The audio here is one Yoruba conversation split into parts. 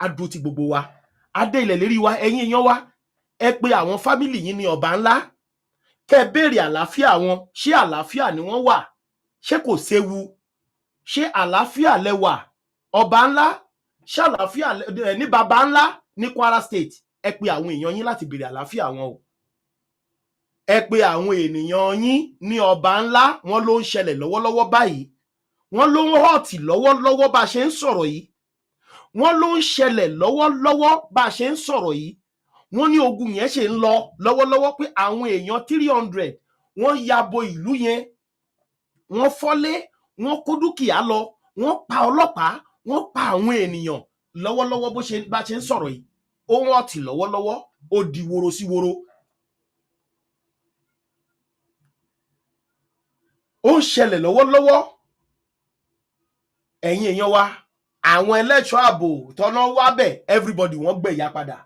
á dúró ti gbogbo wa, á dé ilẹ̀ lérí wa. Ẹ̀yin èèyàn wa, ẹ pe àwọn fámìlì yín ní ọba ńlá, kẹ́ béèrè àlàáfíà wọn. Ṣé àlàáfíà ni wọ́n wà? Ṣé kò séwu? Ṣé àlàáfíà lẹ́wà? Ọba ńlá, ṣé àlàáfíà ní baba ńlá ní Kwara State? Ẹ pe àwọn èèyàn yín láti béèrè àlàáfíà wọn o. Ẹ pe àwọn ènìyàn yín ní ọba ńlá. Wọ́n ló ń ṣẹlẹ̀ lọ́wọ́lọ́wọ́ báyìí, wọ́n ló ń họ̀tì lọ́wọ́lọ́wọ́ bá a ṣe ń sọ̀rọ̀ yìí, wọ́n ló ń ṣẹlẹ̀ lọ́wọ́lọ́wọ́ bá a ṣe ń sọ̀rọ̀ yìí. Wọ́n ní ogun yẹn ṣe ń lọ lọ́wọ́lọ́wọ́ pé àwọn èèyàn 300 wọ́n ya bo ìlú yẹn, wọ́n fọ́lé, wọ́n kó dúkìá lọ, wọ́n pa ọlọ́pàá, wọ́n pa àwọn ènìyàn lọ́wọ́lọ́wọ́ bá ṣe ń sọ̀rọ̀ yìí. Ó ń họ̀tì lọ́wọ́lọ́wọ́, ó di woro sí woro. Ó ń ṣẹlẹ̀ lọ́wọ́lọ́wọ́. Ẹ̀yin èèyàn wa, àwọn ẹlẹ́ṣọ́ ààbò tọ́nà wá bẹ̀, everybody wọ́n gbẹ̀yà padà.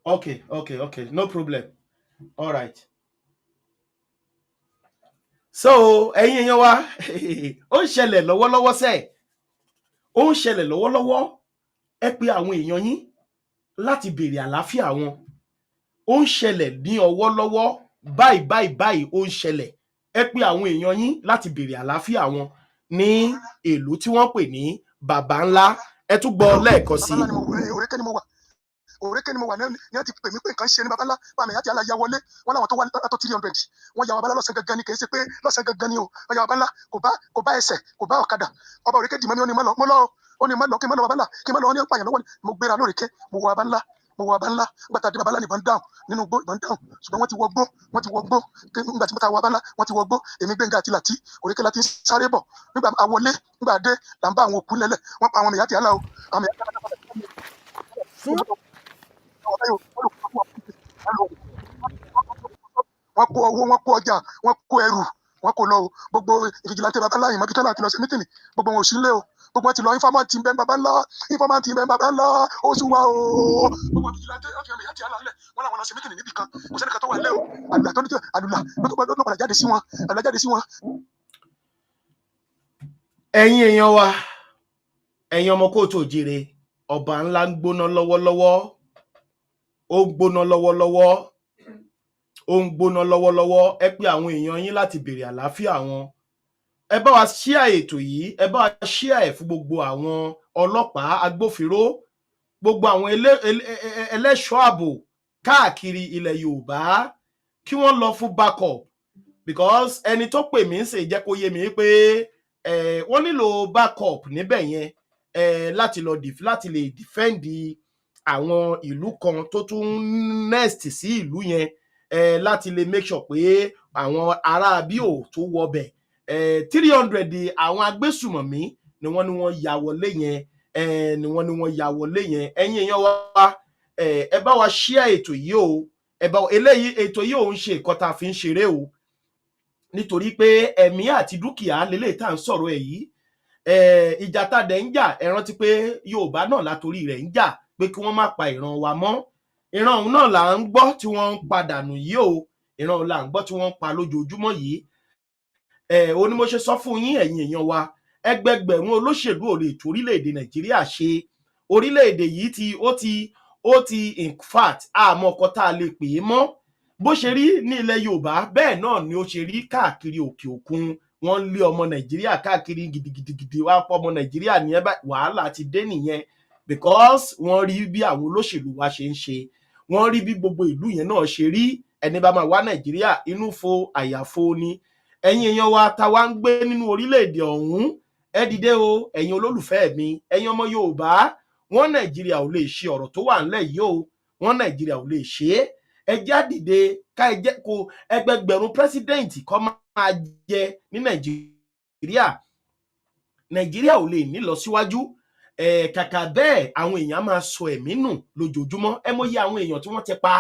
Okay, no problem. All right. So ẹ̀yin èèyàn wa, ó ń ṣẹlẹ̀ lọ́wọ́lọ́wọ́ sẹ́ẹ̀, ó ń ṣẹlẹ̀ lọ́wọ́lọ́wọ́. Ẹ pe àwọn èèyàn yín láti béèrè àlàáfíà wọn. Ó ń ṣẹlẹ̀ ní ọwọ́lọ́wọ́ báyìí ó ń ṣẹlẹ̀. Ẹ pe àwọn èèyàn yín láti béèrè àlàáfíà wọn ní ìlú tí wọ́n pè ní baba ńlá. Ẹ tún gbọ́ lẹ́ẹ̀kan sí. Òrékè ni mo wà ní wọ́n ti pè mí pé nǹkan ṣe ní baba ńlá, bá mi àti aláya wọlé, wọ́n láwọn tó wá látọ̀ 300 wọ́n ya baba ńlá lọ́sàn gangan ni, kì í ṣe pé lọ́sàn gangan ni o. Wọ́n ya baba ńlá kò bá ẹsẹ̀, kò bá ọ̀kadà. Ọba Òrékè dì mọ́ mi, ó ní má lọ, ó ní má lọ, kí n má lọ baba ńlá, kí n má lọ, ó ní pààyàn lọ́wọ́ ni. Mo gbéra lóòrèké, mo wọ baba ńlá, gbàtà dé baba ńlá ní ìbọn dáhùn nínú igbó, ìbọn dáhùn, ṣùgbọ́n wọ́n ti wọgbó, nígbà tí mo ta wọ baba ńlá, wọ́n ti wọgbó. Èmi Gbénga àti Láti Òrékè láti sáré bọ̀. Nígbà àwọlé, nígbà dé là ń bá àwọn òkú lẹ́lẹ̀, wọ́n pa àwọn mẹ̀yà tí àlà o, àwọn mẹ̀yà tí àlà wọ́n kó owó, wọ́n kó ọjà, wọ́n kó ẹrù, wọ́n kó lọ o. Gbogbo ìfìjìláńtì baba ńlá ìmọ̀ bíi tọ́lá àti lọ sí mítìnì, gbogbo wọn ò sí ilé o. Gbogbo wọn ti lọ ìfọ́mọ́ntì bẹ́ẹ̀ baba ńlá, ó sún wa o. Gbogbo ìfìjìláńtì ọ̀fẹ́ mi àti àlà ńlẹ̀, wọ́n làwọn lọ sí mítìnì níbì kan, kò sẹ́nìkan tó wà lẹ́ o. Àlùlà tó ní tí àlùlà ló padà jáde sí wọn, àlùlà jáde sí wọn. Ẹ̀yin èèyàn wa, ẹ̀yin ọmọ kóòtù òjìrè, ọba ńlá ń gbóná lọ́wọ́lọ́wọ́, ó ń gbóná lọ́wọ́lọ́wọ́, ó ń gbóná lọ́wọ́lọ́wọ́. Ẹ pé àwọn èèyàn yín láti béèrè àlàáfíà wọn. Ẹ bá wa share ètò yìí, ẹ bá wa share ẹ̀ fún gbogbo àwọn ọlọ́pàá, agbófinró, gbogbo àwọn ẹlẹ́ṣọ́ ààbò káàkiri ilẹ̀ Yorùbá, kí wọ́n lọ fún backup, because ẹni tó pè mí ṣe jẹ́ kó yé mi pé wọ́n nílò backup níbẹ̀ yẹn láti lè defend àwọn ìlú kan tó tún next sí ìlú yẹn, láti lè make sure pé àwọn ará bí ò tó wọbẹ̀. 300 àwọn agbésùmọ̀mí ni wọ́n ya wọlé yẹn, ẹ̀yin èèyàn wa, ẹ bá wa share ètò yìí o. Ètò yìí ò ń ṣe nǹkan tá a fi ń ṣeré o, nítorí pé ẹ̀mí àti dúkìá lélẹ̀ tá à ń sọ̀rọ̀ ẹ̀ yìí. Ìjà tá dẹ̀ ń jà, ẹ rántí pé Yorùbá náà látorí rẹ̀ ń jà pé kí wọ́n má pa ìran wa mọ́. Ìran òun náà là ń gbọ́ tí wọ́n ń padànù yìí o, ìran òun là ń gbọ́ tí wọ́n ń pa lójoojúmọ́ yìí. Ó ní mo ṣe sọ fún yín ẹ̀yin èèyàn wa, ẹgbẹgbẹ̀rún olóṣèlú ò lè tú orílẹ̀-èdè Nàìjíríà ṣe. Orílẹ̀-èdè yìí ó ti in fact àmọ́ ọkọ̀ tá a lè pè é mọ́. Bó ṣe rí ní ilẹ̀ Yorùbá, bẹ́ẹ̀ náà ni ó ṣe rí káàkiri òkè òkun. Wọ́n lé ọmọ Nàìjíríà káàkiri gidigidi, wá pọ̀ ọmọ Nàìjíríà ní wàhálà ti dé nìyẹn, because wọ́n rí bí àwọn olóṣèlú wa ṣe ń ṣe, wọ́n rí bí gbogbo ìlú yẹn náà ṣe rí. Ẹni bá máa wá Nàìjíríà, inú fo àyàfo ni. Ẹ̀yin èèyàn wa tá wá ń gbé nínú orílẹ̀-èdè ọ̀hún, ẹ dìde o, ẹ̀yin olólùfẹ́ mi, ẹ̀yin ọmọ Yorùbá. Wọ́n Nàìjíríà ò lè ṣe ọ̀rọ̀ tó wà ńlẹ̀ yìí o, wọ́n Nàìjíríà ò lè ṣe é. Ẹ já dìde ká ẹ jẹ́ kó ẹgbẹgbẹ̀rún pírẹsidẹ́ǹtì kó máa jẹ ní Nàìjíríà. Nàìjíríà ò lè ní lọ síwájú. Kàkà bẹ́ẹ̀ àwọn èèyàn máa sọ ẹ̀mí nù lójoojúmọ́. Ẹ mọyì àwọn èèyàn tí wọ́n ti pa,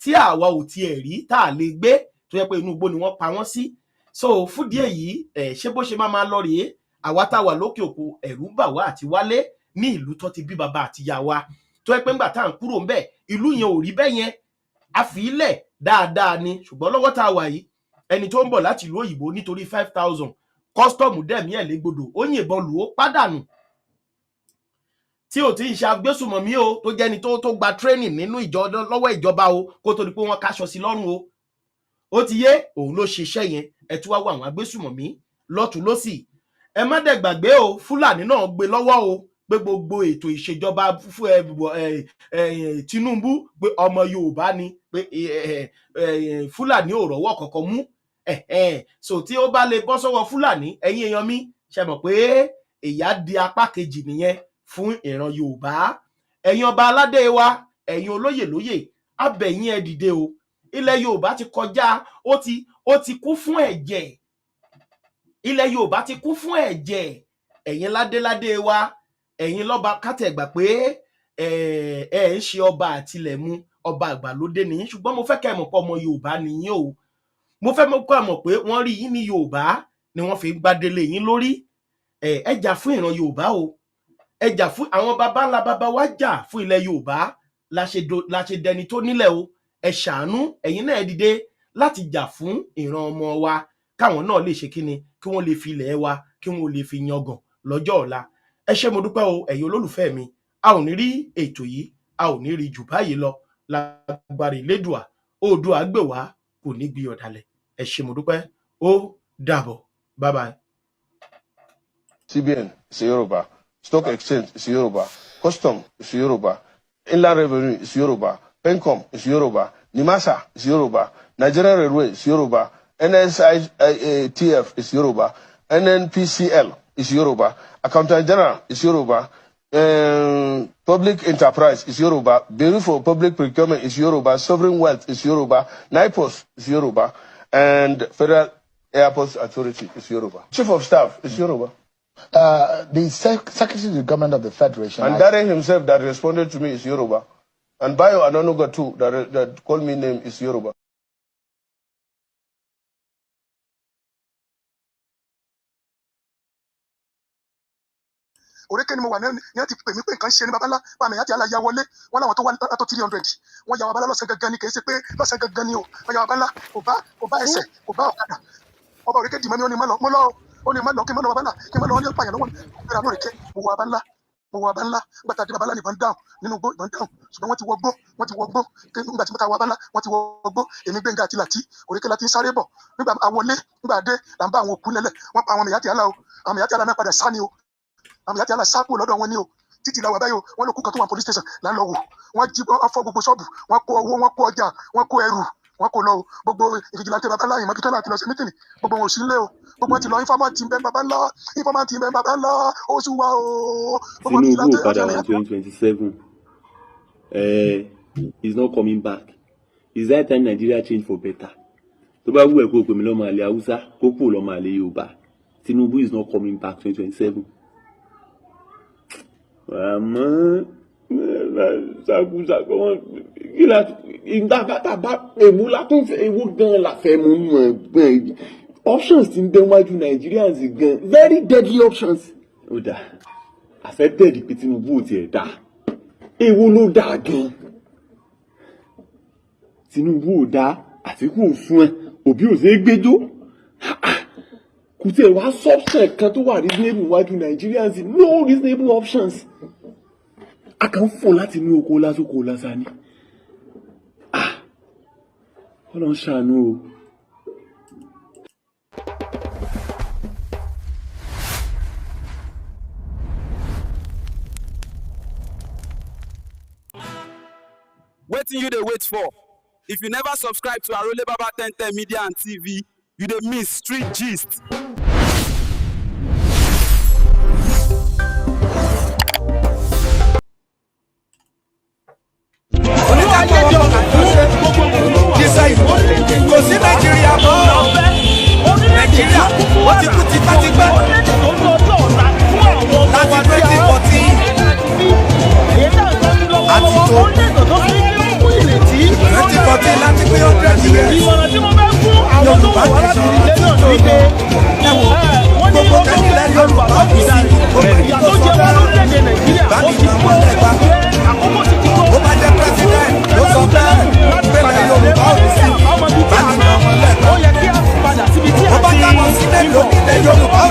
tí àwa ò tiẹ̀ rí, tá a lè gbé, tó yẹ pé inú igbó ni wọ́n pa wọ́n sí. So fún díẹ̀ yìí, ṣé bó ṣe máa lọ rèé? Àwa tá a wà lókè òkun, ẹ̀rù bà wá àti wálé ní ìlú tó ti bí bàbá àti ìyá wa, tó yẹ pé ńgbà tá à ń kúrò ńbẹ̀, ìlú yẹn ò rí bẹ́ẹ̀ yẹn. A fi ilẹ̀ dáadáa ni, ṣùgbọ́n lọ́wọ́ tá a wà yìí, ẹni tó ń bọ̀ láti ìlú òyìnbó nítorí 5,000 kọ́sítọ́ọ̀mù dẹ̀mí ẹ̀ légbodò ó yìnbọn lù ó pàdánù tí ò tí ń ṣe agbésùmọ̀mí o tó jẹ́ni tó gba training nínú lọ́wọ́ ìjọba o kó tó di pé wọ́n káṣọ sí lọ́rùn o ó ti yé òun ló ṣiṣẹ́ yẹn ẹ tún wá wọ àwọn agbésùmọ̀mí lọ́tún lọ́sì ẹ má dẹ̀ gbàgbé o Fúlàní náà gbé lọ́wọ́ o pé gbogbo ètò ìṣèjọba Tinubu pé ọmọ Yorùbá ni pé Fúlàní ò rọ́wọ́ kankan mú so tí ó bá lè bọ́ sọ́wọ́ Fúlàní ẹ̀yin èèyàn mi ṣe mọ̀ pé ìyà di apá kejì nìyẹn fún ìran Yorùbá ẹ̀yin ọba aládé wa ẹ̀yin olóyè lóyè abẹ̀yìn ẹ dìde o ilẹ̀ Yorùbá ti kọjá ó ti kú fún ẹ̀jẹ̀ ilẹ̀ Yorùbá ti kú fún ẹ̀jẹ̀ ẹ̀yin ládéládé wa ẹ̀yin lọ́ba kátẹ̀gbà pé ń ṣe ọba àtilẹ̀mú ọba àgbàlódé nìyí ṣùgbọ́n mo fẹ́ kẹ́ ẹ mọ̀ pé ọmọ Yorùbá nìyí o mo fẹ́ kọ́ ẹ mọ̀ pé wọ́n rí yín ní Yorùbá ni wọ́n fi gbadélé yín lórí ẹ jà fún ìran Yorùbá o ẹ jà fún àwọn baba ńlá baba wa jà fún ilẹ̀ Yorùbá la ṣe dẹni tó nílẹ̀ o ẹ ṣàánú ẹ̀yin náà dìde láti jà fún ìran ọmọ wa káwọn náà lè ṣe kíni kí wọ́n lè fi ilẹ̀ wa kí wọ́n lè fi yangàn lọ́jọ́ ọ̀la ẹ ṣé mo dúpẹ́ o ẹ̀yin olólùfẹ́ mi a ò ní rí ètò yìí a ò ní rí jù báyìí lọ lágbára Elédùà Oòduà gbè wá kò ní gbé ọ̀dàlẹ̀ ẹ ṣé mo dúpẹ́ ó dàbọ̀ bye bye. CBN is Yoruba, Stock Exchange is Yoruba, Custom is Yoruba, Inland Revenue is Yoruba, Pencom is Yoruba, NIMASA is Yoruba, Nigerian Railway is Yoruba, NSITF is Yoruba, NNPCL is Yoruba, Accountant General is Yoruba, Public Enterprise is Yoruba, Bureau for Public Procurement is Yoruba, Sovereign Wealth is Yoruba, NIPOS is Yoruba, and Federal Airports Authority is Yoruba. Chief of Staff is Yoruba. The Secretary of the Government of the Federation. And Darren himself that responded to me is Yoruba. And Bayo Anonuga too, that called me name is Yoruba. Òrékè ni mo wà ní ti pè mí pé nǹkan ṣe ní babalá bá mi àti aláya wọlé wọn láwọn tó wá tó 300 wọn yà wà bálá lọ́sẹ̀ gangan ni kì í ṣe pé lọ́sẹ̀ gangan ni o wọn yà wà bálá kò bá ẹsẹ̀ kò bá ọ̀kadà ọba Òrékè dì mọ́ mi ó ní má lọ mo lọ ó ní má lọ kí n má lọ babalá kí n má lọ ní pààyàn lọ́wọ́ ìgbéra ní Òrékè mo wọ babalá gbàtà dé babalá ní ìbọn dáhùn nínú igbó ìbọn dáhùn ṣùgbọ́n wọ́n ti wọgbó nígbà tí mo ta wọ babalá wọ́n ti wọgbó èmi Gbénga àti Làtí Òrékè láti ń sáré bọ̀ nígbà àwọlé nígbà dé là ń bá àwọn òkú lẹ́lẹ̀ wọ́n pa àwọn mẹ̀yàtì àlà o àwọn mẹ̀yàtì àlà náà padà sá ni o àmì àti aláṣàkó lọ́dọ̀ wọn ni o títí làwọn abẹ́yò wọn ló kú kan tó wà police station là ń lọ wò wọ́n jí wọ́n fọ́ gbogbo ṣọ́ọ̀bù wọ́n kó owó wọ́n kó ọjà wọ́n kó ẹrù wọ́n kó lọ o gbogbo ìfìjìláńtẹ́ bàbá ńlá ìmọ̀bítọ́ náà ti lọ sí mítìnì gbogbo wọn ò sí nílé o gbogbo wọn ti lọ informant ń bẹ bàbá ńlá oṣù wa o. Tinubu padà wá 2027 he's not coming back it's that time Nigeria change for better tó bá wù ẹ́ kó o pè mí lọ́mọ àlè Haúsá kó kú lọ́mọ àlè Yorùbá Tinubu is not coming back 2027. Àmọ́ ṣàkóṣàkó wọn kí la ìdábàtàbà èwo látún èwo gan la fẹ́ mú mọ̀ gbọ́n options ti ń bẹ wájú Nigerians gan very deadly options. Ó dà accepted pé Tinubu ò tiẹ̀ dá èwo ló dá gan Tinubu ò dá Àtíkù ò sún ẹ Òbí ò ṣe é gbẹjọ́ kò tí ẹ wá option kan tó wà reasonable wájú Nigerians no reasonable options a kàn fò láti inú oko lásòkò lásán ni Ọlọ́run ṣàánú o. Wetin you dey wait for? If you never subscribe to Arole Baba 1010 Media and TV, you dey miss street gist. Kò sí Nàìjíríà mọ́ Nàìjíríà ó ti kú tipátipá láti 2014 àti tó 2014 láti pé 100 years Yorùbá nation gbogbo kẹ́kẹ́lẹ́ Yorùbá kù sí gbogbo ìjọba ìbánisọ̀ wọn lẹ́gbàá ó bá jẹ́ president ló sọ bẹ́ẹ̀ pẹ̀lẹ́ Yorùbá ò sí ìbánisọ̀ wọn lẹ́gbàá ó bá jábọ̀ sílẹ̀ lókìlẹ̀ Yorùbá ò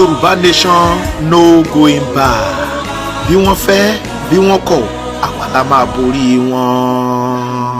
Yorùbá nation no going back. Bí wọ́n fẹ́ bí wọ́n kọ̀ àwa la máa borí wọn.